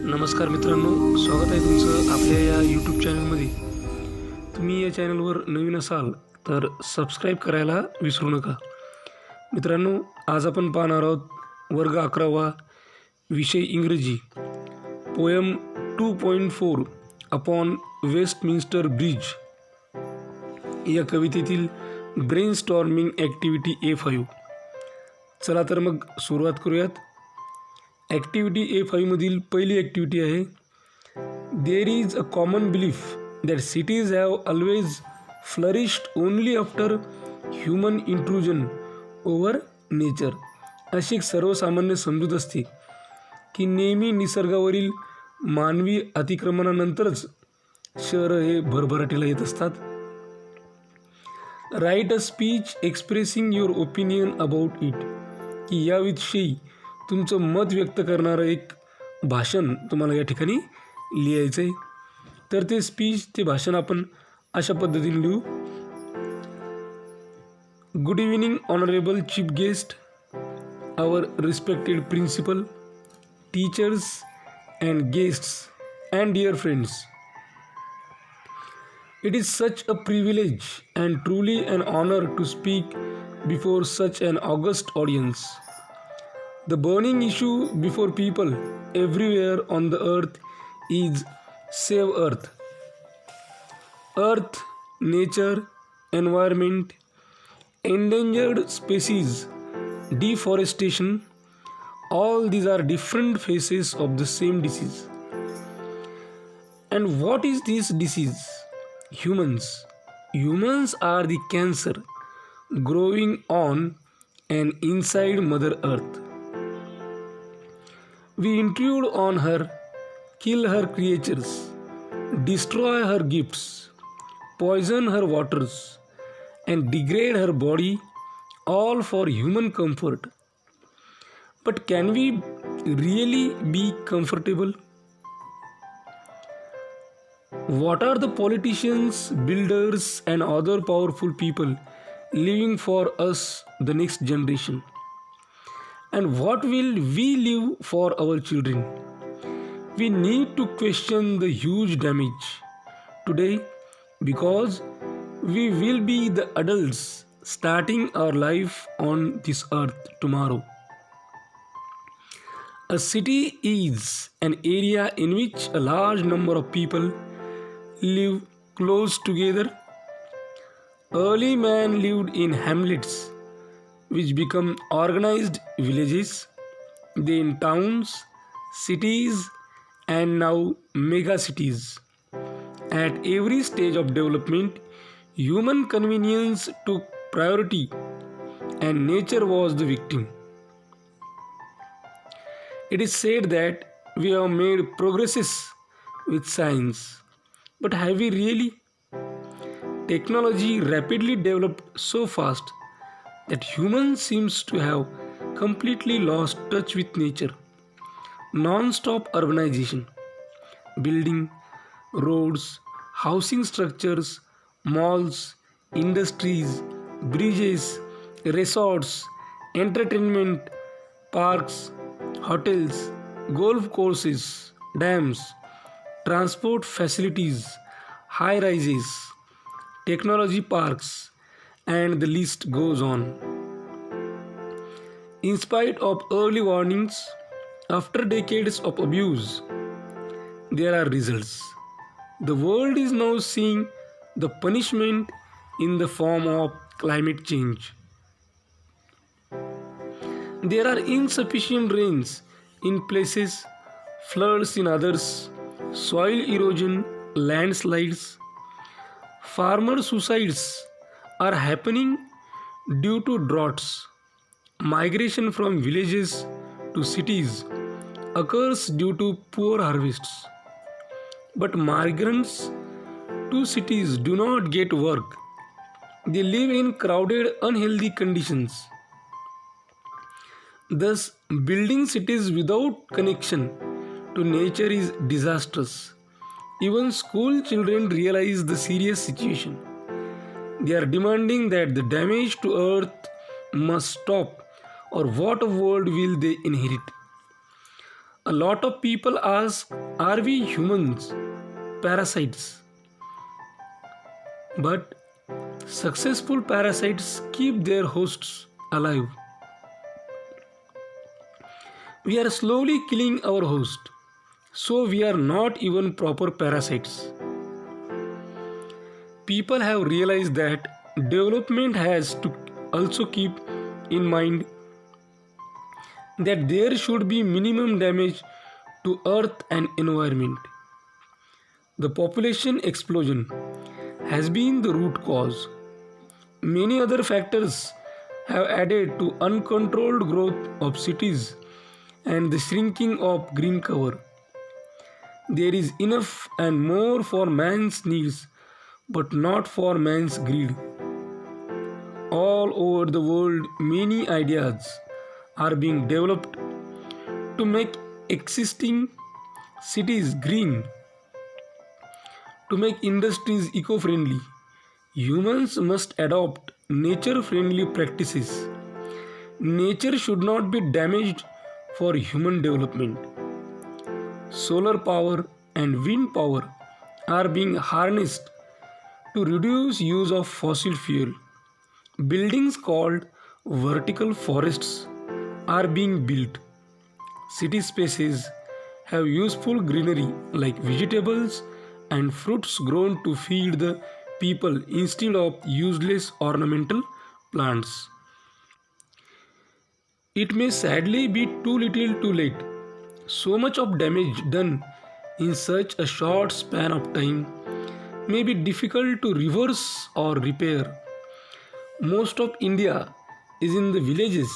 नमस्कार मित्रांनो, स्वागत आहे तुमचं आपल्या या यूट्यूब चॅनलमध्ये. तुम्ही या चॅनलवर नवीन असाल तर सबस्क्राईब करायला विसरू नका. मित्रांनो, आज आपण पाहणार आहोत वर्ग 11वा, विषय इंग्रजी, पोयम 2.4 अपॉन वेस्टमिन्स्टर ब्रिज या कवितेतील ब्रेनस्टॉर्मिंग ॲक्टिव्हिटी A5. चला तर मग सुरुवात करूयात. ॲक्टिव्हिटी A5 मधील पहिली ॲक्टिव्हिटी आहे, there is a common belief that cities have always flourished only after human intrusion over nature. अशी एक सर्वसामान्य समजूत असते की नेहमी निसर्गावरील मानवी अतिक्रमणानंतरच शहरं हे भरभराटीला येत असतात. Right a speech expressing your opinion about it, की याविषयी तुमचं मत व्यक्त करणारं एक भाषण तुम्हाला या ठिकाणी लिहायचं आहे. तर ते भाषण आपण अशा पद्धतीने लिहू. Good evening honourable chief guest, our respected principal, teachers and guests and dear friends. It is such a privilege and truly an honor to speak before such an august audience. The burning issue before people everywhere on the earth is save earth. Earth, nature, environment, endangered species, deforestation, all these are different faces of the same disease. And what is this disease? Humans. Humans are the cancer growing on and inside Mother Earth. We intrude on her, kill her creatures, destroy her gifts, poison her waters, and degrade her body, all for human comfort. But can we really be comfortable? What are the politicians, builders, and other powerful people leaving for us, the next generation? And what will we leave for our children? We need to question the huge damage today because we will be the adults starting our life on this earth tomorrow. A city is an area in which a large number of people live close together. Early man lived in hamlets which become organized villages, then towns, cities, and now megacities. At every stage of development, human convenience took priority and nature was the victim. It is said that we have made progresses with science. But have we really? Technology rapidly developed so fast that humans seems to have completely lost touch with nature. Non-stop urbanization, building, roads, housing structures, malls, industries, bridges, resorts, entertainment, parks, hotels, golf courses, dams, transport facilities, high rises, technology parks, and the list goes on. In spite of early warnings, after decades of abuse, there are results. The world is now seeing the punishment in the form of climate change. There are insufficient rains in places, floods in others, soil erosion, landslides. Farmer suicides are happening due to droughts. Migration from villages to cities occurs due to poor harvests. But migrants to cities do not get work. They live in crowded, unhealthy conditions. Thus, building cities without connection to nature is disastrous. Even school children realize the serious situation. They are demanding that the damage to earth must stop, or what a world will they inherit? A lot of people ask, are we humans parasites? But successful parasites keep their hosts alive. We are slowly killing our host, so we are not even proper parasites. People have realized that development has to also keep in mind that there should be minimum damage to earth and environment. The population explosion has been the root cause. Many other factors have added to uncontrolled growth of cities and the shrinking of green cover. There is enough and more for man's needs, but not for man's greed. All over the world, many ideas are being developed to make existing cities green, to make industries eco-friendly. Humans must adopt nature-friendly practices. Nature should not be damaged for human development. Solar power and wind power are being harnessed to reduce use of fossil fuel. Buildings called vertical forests are being built. City spaces have useful greenery like vegetables and fruits grown to feed the people instead of useless ornamental plants. It may sadly be too little too late. So much of damage done in such a short span of time may be difficult to reverse or repair. Most of India is in the villages.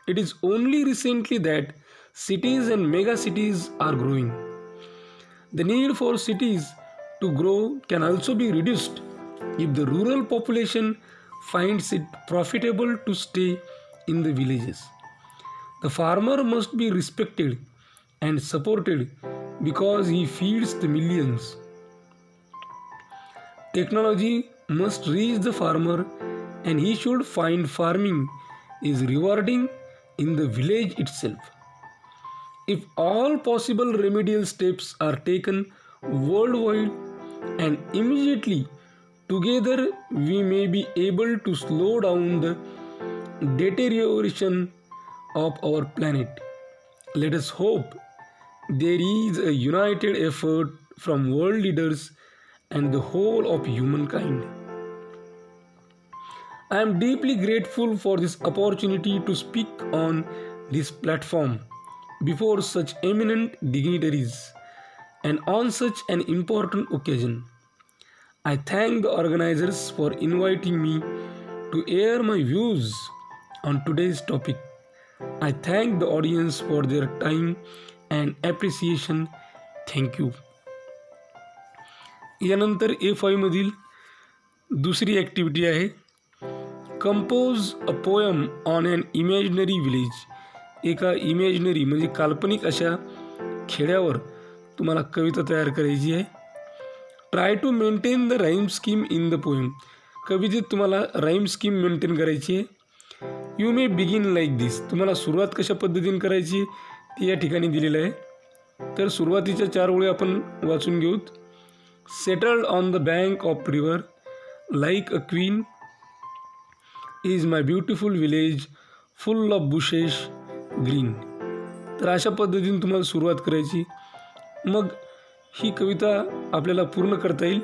It is only recently that cities and mega cities are growing. The need for cities to grow can also be reduced if the rural population finds it profitable to stay in the villages. The farmer must be respected and supported because he feeds the millions. Technology must reach the farmer and he should find farming is rewarding in the village itself. If all possible remedial steps are taken worldwide and immediately, together we may be able to slow down the deterioration of our planet. Let us hope there is a united effort from world leaders and the whole of humankind. I am deeply grateful for this opportunity to speak on this platform before such eminent dignitaries and on such an important occasion. I thank the organizers for inviting me to air my views on today's topic. I thank the audience for their time and appreciation. Thank you. यानंतर A5 मधील दुसरी activity आहे compose a poem on an imaginary village. एका imaginary म्हणजे काल्पनिक अशा खेड्यावर तुम्हाला कविता तयार करायची आहे. Try to maintain the rhyme scheme in the poem. कवितेत तुम्हाला राईम स्कीम मेंटेन करायची आहे. You may begin like this. तुम्हाला सुरुवात कशा पद्धतीने करायची ती या ठिकाणी दिलेलं आहे. तर सुरुवातीच्या 4 ओळी आपण वाचून घेऊत. Settled on the bank of river like a queen is my beautiful village full of bushes green. तर अशा पद्धतीने तुम्हाला सुरुवात करायची. मग ही कविता आपल्याला पूर्ण करता येईल.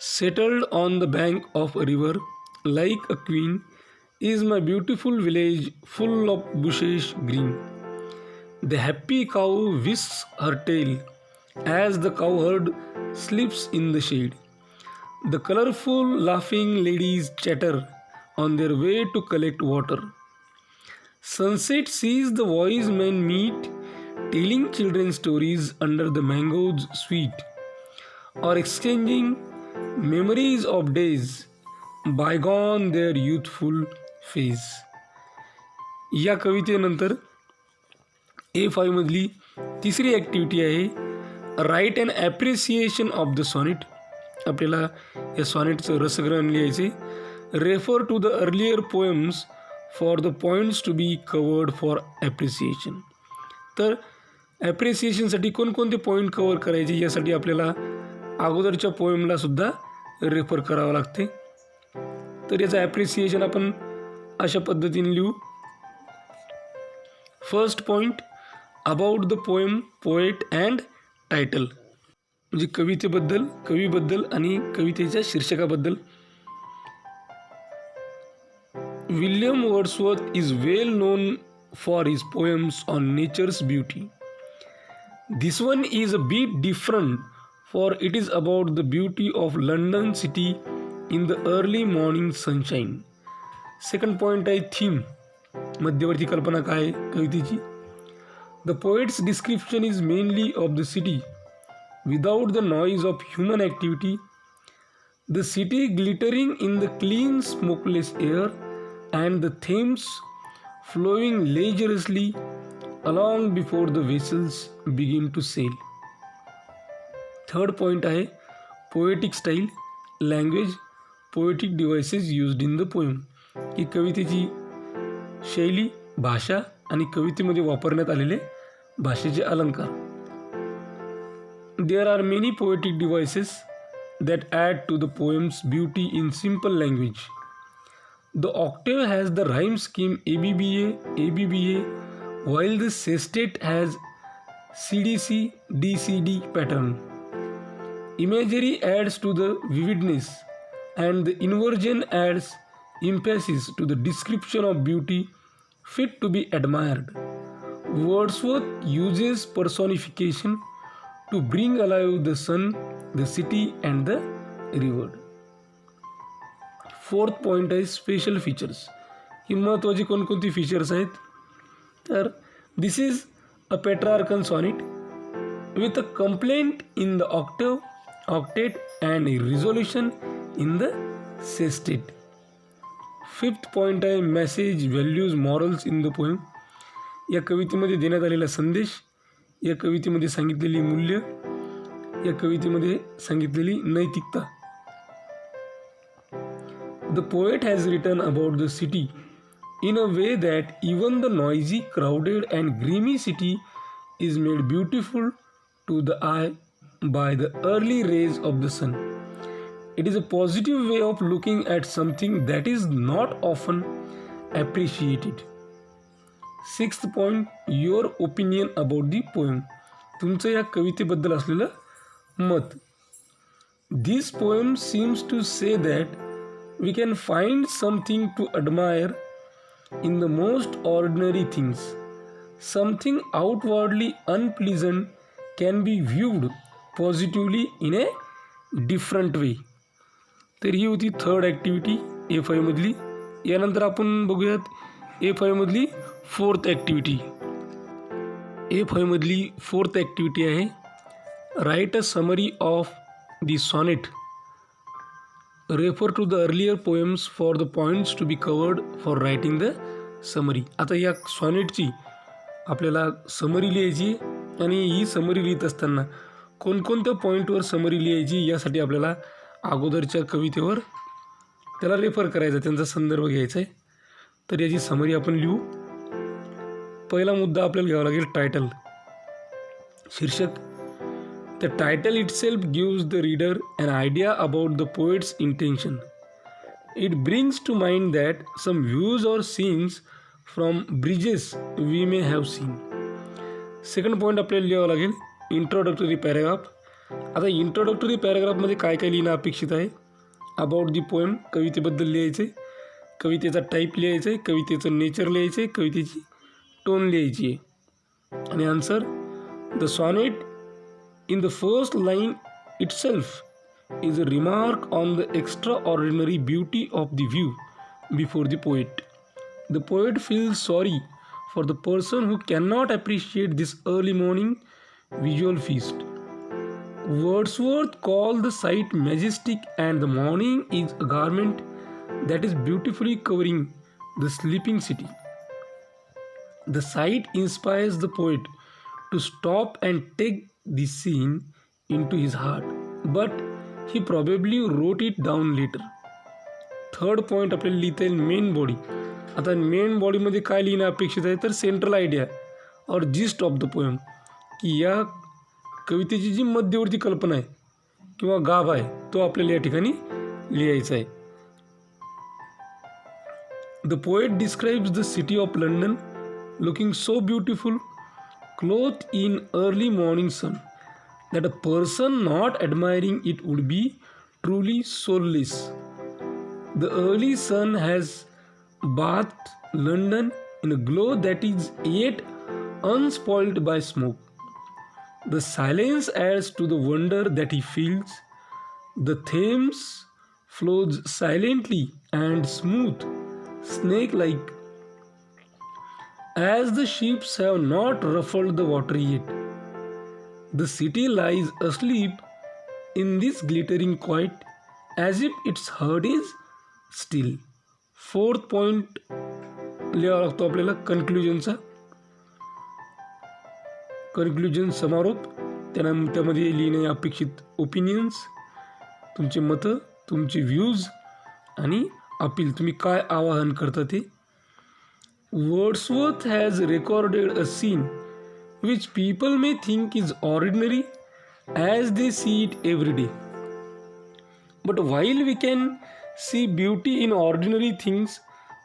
Settled on the bank of a river like a queen is my beautiful village full of bushes green. The happy cow whisks her tail as the cowherd sleeps in the shade. The colorful laughing ladies chatter on their way to collect water. Sunset sees the wise men meet, telling children stories under the mangoes sweet, or exchanging memories of days bygone their youthful phase. या कवितेनंतर A5 मधली तिसरी activity आहे write and appreciation of the sonnet. आपल्याला या सॉनेटचं रसग्रहण लिहायचे. Refer to the earlier poems for the points to be covered for appreciation. तर ॲप्रिसिएशनसाठी कोणकोणते पॉईंट कवर करायचे यासाठी आपल्याला अगोदरच्या पोएमला सुद्धा रेफर करावं लागते. तर याचं ॲप्रिसिएशन आपण अशा पद्धतीने लिहू. First point, about the poem, poet and title, म्हणजे कवीबद्दल आणि कवितेच्या शीर्षकाबद्दल. William Wordsworth is well known for his poems on nature's beauty. This one is a bit different, for it is about the beauty of London city in the early morning sunshine. Second point आहे theme, मध्यवर्ती कल्पना काय आहे कवितेची. The poet's description is mainly of the city without the noise of human activity. The city glittering in the clean smokeless air and the Thames flowing leisurely along before the vessels begin to sail. Third point आहे poetic style, language, poetic devices used in the poem, ही कवितेची शैली, भाषा आणि कवितेमध्ये वापरण्यात आलेले भाषेचे अलंकार. There are many poetic devices that add to the poem's beauty in simple language. The octave has the rhyme scheme ABBA, ABBA, while the sestet has CDC, DCD pattern. Imagery adds to the vividness and the inversion adds emphasis to the description of beauty fit to be admired. Wordsworth uses personification to bring alive the sun, the city and the river. Fourth point आहे special features, ही महत्त्वाची कोणकोणती features आहेत. तर this is a Petrarchan sonnet with a complaint in the octet and a resolution in the sestet. Fifth point आहे message, values, morals in the poem. या कवितेमध्ये देण्यात आलेला संदेश, या कवितेमध्ये सांगितलेली मूल्य, या कवितेमध्ये सांगितलेली नैतिकता. The poet has written about the city in a way that even the noisy, crowded and grimy city is made beautiful to the eye by the early rays of the sun. It is a positive way of looking at something that is not often appreciated. Sixth point, your opinion about the poem, तुमचं या कवितेबद्दल असलेलं मत. This poem seems to say that we can find something to admire in the most ordinary things. Something outwardly unpleasant can be viewed positively in a different way. तर ही होती third activity A5 मधली. यानंतर आपण बघूयात A5 मधली fourth activity. A5 मधली fourth activity आहे write a summary of the sonnet, refer to the earlier poems for the points to be covered for writing the summary. आता या सॉनेटची आपल्याला समरी लिहायची आणि ही समरी लिहित असताना कोणकोणत्या पॉईंटवर समरी लिहायची यासाठी आपल्याला अगोदरच्या कवितेवर त्याला रेफर करायचा, त्यांचा संदर्भ घ्यायचा आहे. तर याची समरी आपण लिहू. पहिला मुद्दा आपल्याला घ्यावा लागेल टायटल, शीर्षक. The title itself gives the reader an idea about the poet's intention. It brings to mind that some views or scenes from bridges we may have seen. Second point आपल्याला लिहावं लागेल इंट्रोडक्टरी पॅराग्राफ. आता introductory पॅराग्राफमध्ये काय काय लिहिणं अपेक्षित आहे. About the poem, कवितेबद्दल लिहायचं आहे, कवितेचा टाईप लिहायचं आहे, कवितेचं नेचर लिहायचं आहे, कवितेची टोन लिहायची आहे. आणि answer, the sonnet in the first line itself is a remark on the extraordinary beauty of the view before the poet. The poet feels sorry for the person who cannot appreciate this early morning visual feast. Wordsworth called the sight majestic, and the morning is a garment that is beautifully covering the sleeping city. The sight inspires the poet to stop and take the scene into his heart, but he probably wrote it down later. Third point आपल्याला लिहिता येईल main body, आता main बॉडीमध्ये काय लिहिणं अपेक्षित आहे, तर सेंट्रल आयडिया और जिस्ट ऑफ द पोएम, की या कवितेची जी मध्यवर्ती कल्पना आहे किंवा गाभा आहे तो आपल्याला या ठिकाणी लिहायचा आहे. The poet describes the city of London looking so beautiful clothed in early morning sun that a person not admiring it would be truly soulless. The early sun has bathed London in a glow that is yet unspoiled by smoke. The silence adds to the wonder that he feels. The Thames flows silently and smooth, snake-like, as the ships have not ruffled the water yet. The city lies asleep in this glittering quiet as if its heart is still. Fourth point लिहावा लागतो आपल्याला कन्क्लुजनचा. Conclusion समारोप, त्यामध्ये लिहिणे अपेक्षित opinions, तुमचे मतं, तुमचे व्ह्यूज आणि अपील, तुम्ही काय आवाहन करता ते. Wordsworth has recorded a scene which people may think is ordinary as they see it every day. But while we can see beauty in ordinary things,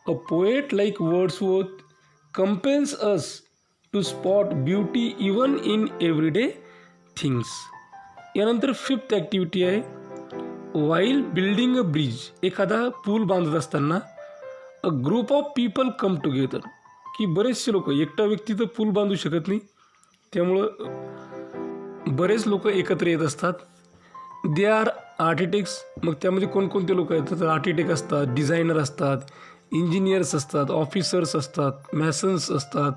a poet like Wordsworth compels us to spot beauty even in everyday things. यानंतर fifth activity आहे, while building a bridge. एखादा pool बांधत असताना a group of people come together, की बरेचसे लोक, एकटा व्यक्ती तर पूल बांधू शकत नाही, त्यामुळं बरेच लोक एकत्र येत असतात. They are architects. मग त्यामध्ये कोणकोणते लोक आहेत, तर आर्किटेक्ट असतात, डिझायनर असतात, इंजिनियर्स असतात, ऑफिसर्स असतात, मॅसन्स असतात,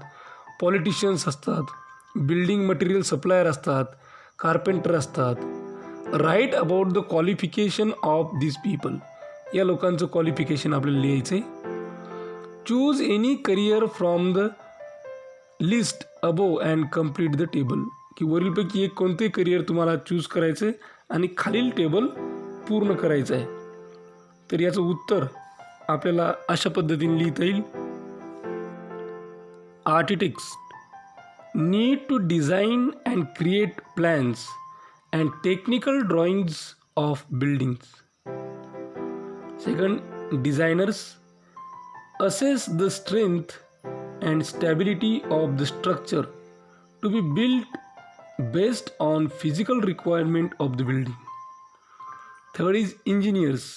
पॉलिटिशियन्स असतात, बिल्डिंग मटेरियल सप्लायर असतात, कार्पेंटर असतात. Write about the qualification of this people. या लोकांचं क्वालिफिकेशन आपल्याला लिहायचं आहे. Choose any career from the list above and complete the table, की वरीलपैकी एक कोणते करिअर तुम्हाला चूज करायचं आहे आणि खालील टेबल पूर्ण करायचं आहे. तर याचं उत्तर आपल्याला अशा पद्धतीने लिहिता येईल. Architects need to design and create plans and technical drawings of buildings. Second, designers assess the strength and stability of the structure to be built based on physical requirement of the building. Third is engineers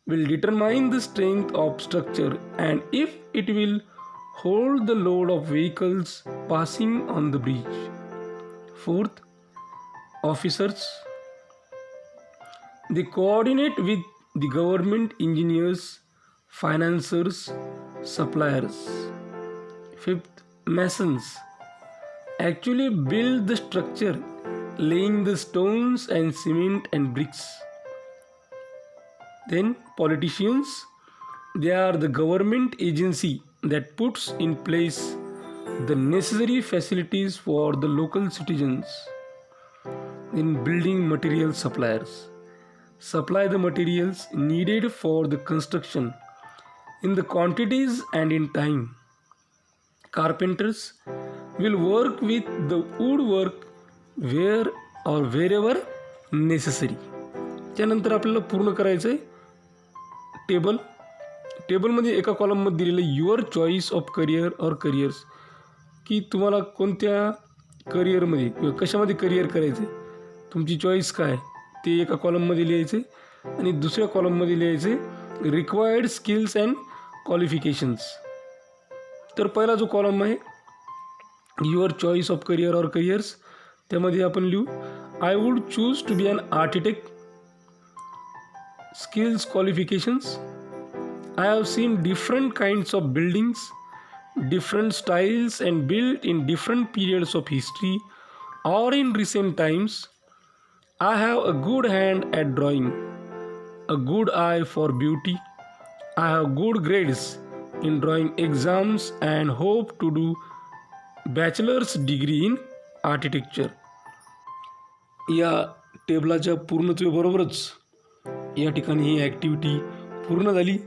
will determine the strength of structure and if it will hold the load of vehicles passing on the bridge. Fourth, officers, they coordinate with the government, engineers, financiers, suppliers. Fifth, masons actually build the structure, laying the stones and cement and bricks. Then politicians, they are the government agency that puts in place the necessary facilities for the local citizens. Then building material suppliers supply the materials needed for the construction in the quantities and in time. Carpenters will work with the woodwork where or wherever necessary. त्यानंतर आपल्याला पूर्ण करायचं आहे table. टेबलमध्ये एका कॉलममध्ये दिलेलं your choice of career or careers, की तुम्हाला कोणत्या करिअरमध्ये किंवा कशामध्ये करिअर करायचं आहे, तुमची चॉईस काय ते एका कॉलममध्ये लिहायचे आणि दुसऱ्या कॉलममध्ये लिहायचे रिक्वायर्ड स्किल्स अँड क्वालिफिकेशन्स. तर पहिला जो कॉलम आहे your choice of career or careers, त्यामध्ये आपण लिहू I would choose to be an architect. Skills qualifications, I have seen different kinds of buildings, different styles and built in different periods of history or in recent times. I have a good hand at drawing, a good eye for beauty. I have good grades in drawing exams and hope to do bachelor's degree in architecture. या टेबलाच्या पूर्णत्वेबरोबरच या ठिकाणी ही activity पूर्ण झाली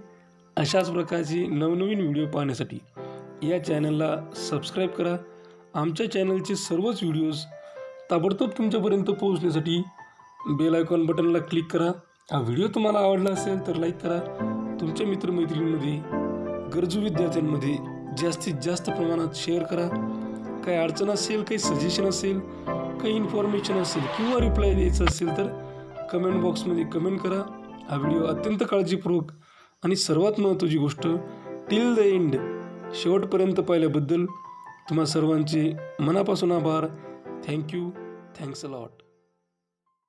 अशाच प्रकारची नवनवीन video पाहण्यासाठी या चॅनलला सबस्क्राईब करा. आमच्या चॅनलचे सर्वच व्हिडिओज ताबडतोब तुमच्यापर्यंत पोहोचण्यासाठी बेल आयकॉन बटनला क्लिक करा. हा व्हिडिओ तुम्हाला आवडला असेल तर लाईक करा. तुमच्या मित्रमैत्रिणींमध्ये गरजू विद्यार्थ्यांमध्ये जास्तीत जास्त प्रमाणात शेअर करा. काही अडचण असेल, काही सजेशन असेल, काही इन्फॉर्मेशन असेल किंवा रिप्लाय द्यायचं असेल तर कमेंट बॉक्समध्ये कमेंट करा. हा व्हिडिओ अत्यंत काळजीपूर्वक आणि सर्वात महत्त्वाची गोष्ट टिल द एंड शेवटपर्यंत पाहिल्याबद्दल तुम्हा सर्वांचे मनापासून आभार. थँक्यू. Thanks a lot.